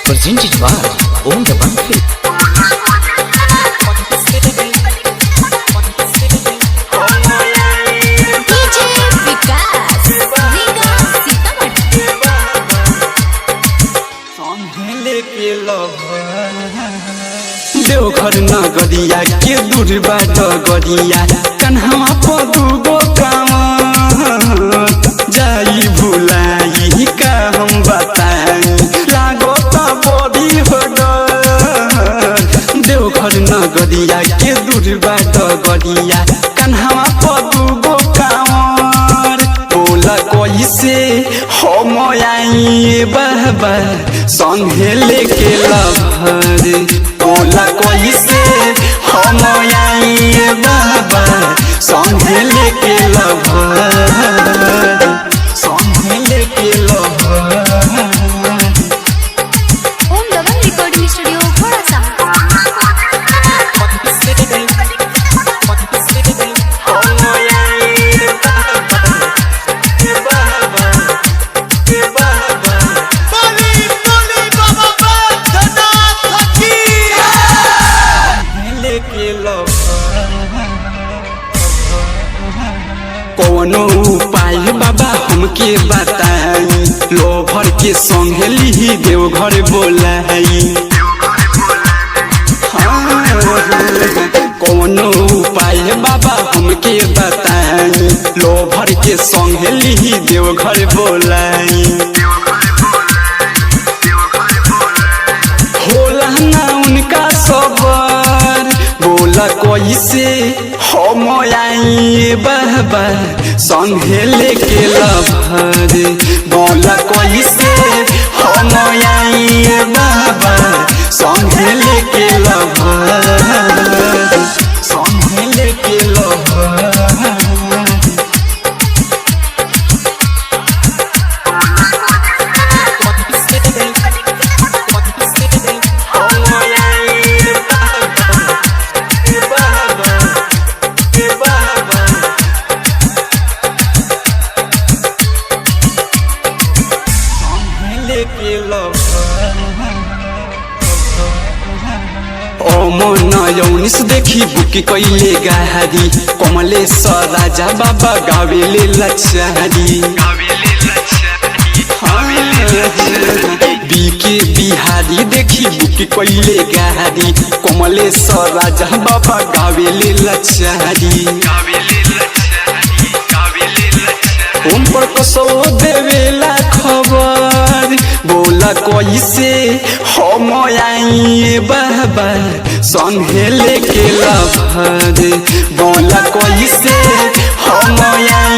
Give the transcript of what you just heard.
presented by Om the Banfi. Deoghar नगरिया के दूर बाट गरिया कन्हवा पदुगो काम जाई भुलाई का हम बताई लागो त बड़ी हो देवघर नगरिया के दूर बाट गरिया कन्हवा पदुगो काम बोला कैसे हम आई बाबा संगे लेके लभर बोला कैसे हम आई बाबा संगे लेके लभर संगे लेके लभर। ओम दबंग रिकॉर्डिंग स्टूडियो थोड़ा सा कोनो उपाय बाबा हमके बताई लोभर के संगे ली देवघर बोलाई कोनो उपाय बाबा हमके बताई लोभर के संगे ली देवघर बोलाई होला ना उनका सबर बोला कैसे हम आई बाबा संगे लेके लभर बोला कैसे हम आई बाबा संगे लेके लभर संगे लेके लभर। यौनिस देखी बुकी कैले गारी कमलेश्वर राजा बाबा गावेले लचारी बीके बिहारी देखी बुकी कैले गारी कमलेश्वर राजा बाबा गावेले लचारी उन पर कसो देवेला खबर बोला कैसे हम आई बाबा संगे लेके लभर बोला कैसे हम आई